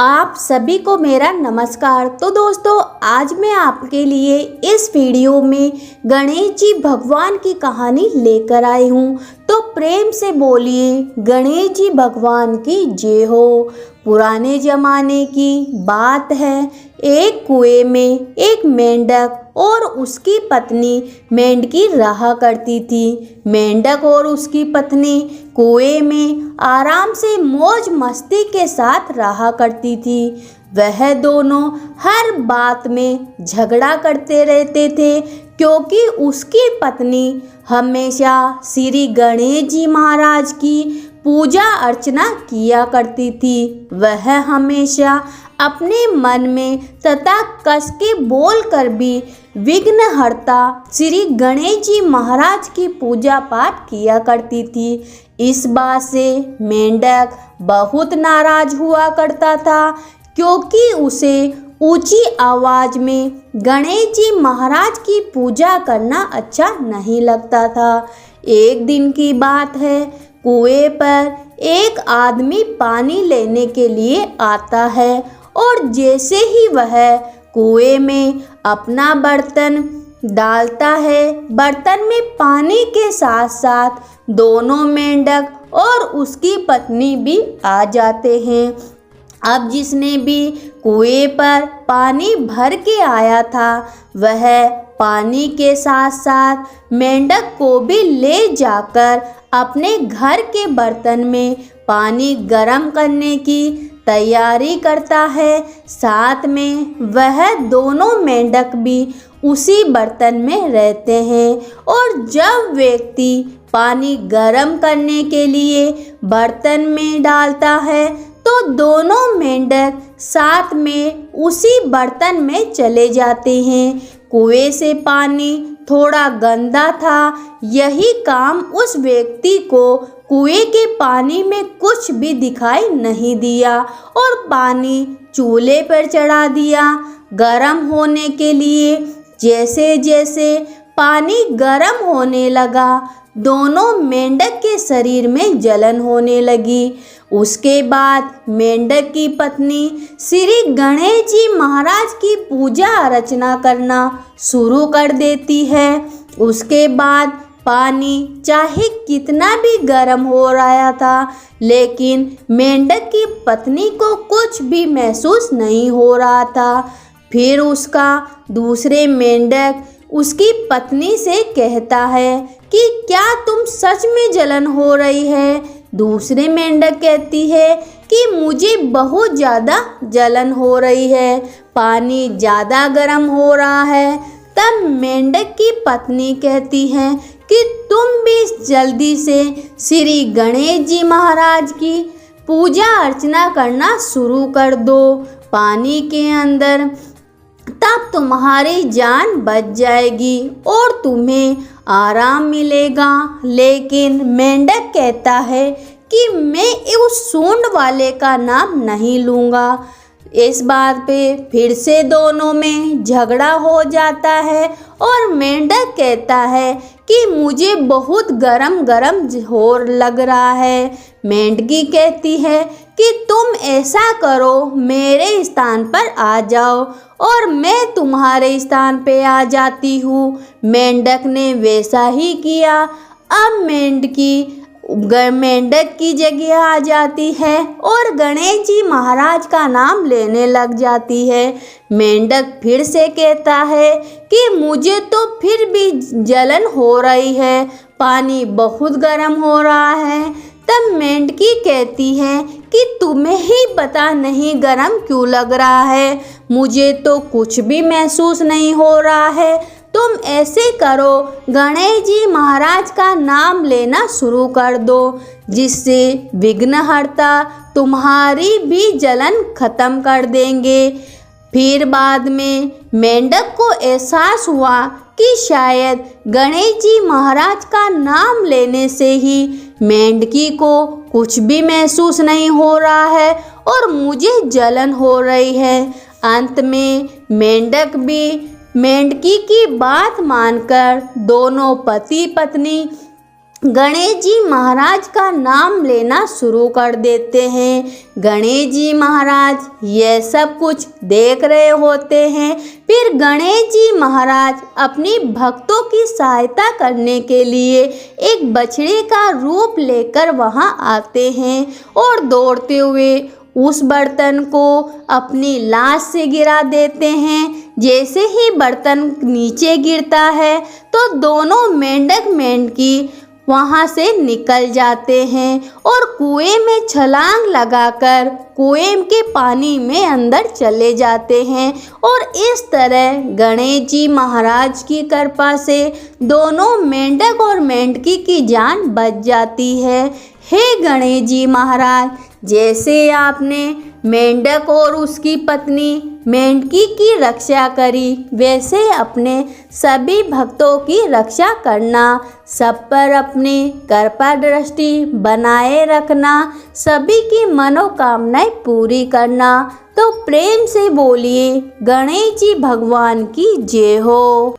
आप सभी को मेरा नमस्कार। तो दोस्तों, आज मैं आपके लिए इस वीडियो में गणेश जी भगवान की कहानी लेकर आई हूँ। तो प्रेम से बोलिए गणेश जी भगवान की जय हो। पुराने जमाने की बात है, एक कुएं में एक मेंढक और उसकी पत्नी मेंढकी रहा करती थी। मेंढक और उसकी पत्नी कुएं में आराम से मौज मस्ती के साथ रहा करती थी। वह दोनों हर बात में झगड़ा करते रहते थे, क्योंकि उसकी पत्नी हमेशा श्री गणेश जी महाराज की पूजा अर्चना किया करती थी। वह हमेशा अपने मन में तथा कस के बोल कर भी विघ्नहर्ता श्री गणेश जी महाराज की पूजा पाठ किया करती थी। इस बात से मेंढक बहुत नाराज हुआ करता था, क्योंकि उसे ऊंची आवाज में गणेश जी महाराज की पूजा करना अच्छा नहीं लगता था। एक दिन की बात है, कुएं पर एक आदमी पानी लेने के लिए आता है और जैसे ही वह कुएं में अपना बर्तन डालता है, बर्तन में पानी के साथ साथ दोनों मेंढक और उसकी पत्नी भी आ जाते हैं। अब जिसने भी कुएं पर पानी भर के आया था, वह पानी के साथ साथ मेंढक को भी ले जाकर अपने घर के बर्तन में पानी गर्म करने की तैयारी करता है। साथ में वह दोनों मेंढक भी उसी बर्तन में रहते हैं और जब व्यक्ति पानी गर्म करने के लिए बर्तन में डालता है, तो दोनों मेंढक साथ में उसी बर्तन में चले जाते हैं। कुएं से पानी थोड़ा गंदा था। यही काम उस व्यक्ति को कुएं के पानी में कुछ भी दिखाई नहीं दिया और पानी चूल्हे पर चढ़ा दिया गर्म होने के लिए। जैसे जैसे पानी गर्म होने लगा, दोनों मेंढक के शरीर में जलन होने लगी। उसके बाद मेंढक की पत्नी श्री गणेश जी महाराज की पूजा अर्चना करना शुरू कर देती है। उसके बाद पानी चाहे कितना भी गर्म हो रहा था, लेकिन मेंढक की पत्नी को कुछ भी महसूस नहीं हो रहा था। फिर उसका दूसरे मेंढक उसकी पत्नी से कहता है कि क्या तुम सच में जलन हो रही है? दूसरे मेंढक कहती है कि मुझे बहुत ज़्यादा जलन हो रही है, पानी ज़्यादा गर्म हो रहा है। तब मेंढक की पत्नी कहती है कि तुम भी जल्दी से श्री गणेश जी महाराज की पूजा अर्चना करना शुरू कर दो पानी के अंदर, तब तुम्हारी जान बच जाएगी और तुम्हें आराम मिलेगा। लेकिन मेंढक कहता है कि मैं उस सूंड वाले का नाम नहीं लूँगा। इस बात पे फिर से दोनों में झगड़ा हो जाता है और मेंढक कहता है कि मुझे बहुत गरम गरम हो लग रहा है। मेंढकी कहती है कि तुम ऐसा करो, मेरे स्थान पर आ जाओ और मैं तुम्हारे स्थान पे आ जाती हूँ। मेंढक ने वैसा ही किया। अब मेंढकी मेंढक की जगह आ जाती है और गणेश जी महाराज का नाम लेने लग जाती है। मेंढक फिर से कहता है कि मुझे तो फिर भी जलन हो रही है, पानी बहुत गर्म हो रहा है। तब मेंढकी कहती है कि तुम्हें ही पता नहीं गर्म क्यों लग रहा है, मुझे तो कुछ भी महसूस नहीं हो रहा है। तुम ऐसे करो, गणेश जी महाराज का नाम लेना शुरू कर दो, जिससे विघ्नहर्ता तुम्हारी भी जलन खत्म कर देंगे। फिर बाद में मेंढक को एहसास हुआ कि शायद गणेश जी महाराज का नाम लेने से ही मेंढकी को कुछ भी महसूस नहीं हो रहा है और मुझे जलन हो रही है। अंत में मेंढक भी मेंढकी की बात मानकर दोनों पति पत्नी गणेश जी महाराज का नाम लेना शुरू कर देते हैं। गणेश जी महाराज यह सब कुछ देख रहे होते हैं। फिर गणेश जी महाराज अपनी भक्तों की सहायता करने के लिए एक बछड़े का रूप लेकर वहां आते हैं और दौड़ते हुए उस बर्तन को अपनी लाश से गिरा देते हैं। जैसे ही बर्तन नीचे गिरता है तो दोनों मेंढक मेंढकी वहां से निकल जाते हैं और कुएं में छलांग लगाकर कुएं के पानी में अंदर चले जाते हैं। और इस तरह गणेश जी महाराज की कृपा से दोनों मेंढक और मेंढकी की जान बच जाती है। हे गणेश जी महाराज, जैसे आपने मेंढक और उसकी पत्नी मेंढकी की रक्षा करी, वैसे अपने सभी भक्तों की रक्षा करना, सब पर अपनी कृपा दृष्टि बनाए रखना, सभी की मनोकामनाएं पूरी करना। तो प्रेम से बोलिए गणेश जी भगवान की जय हो।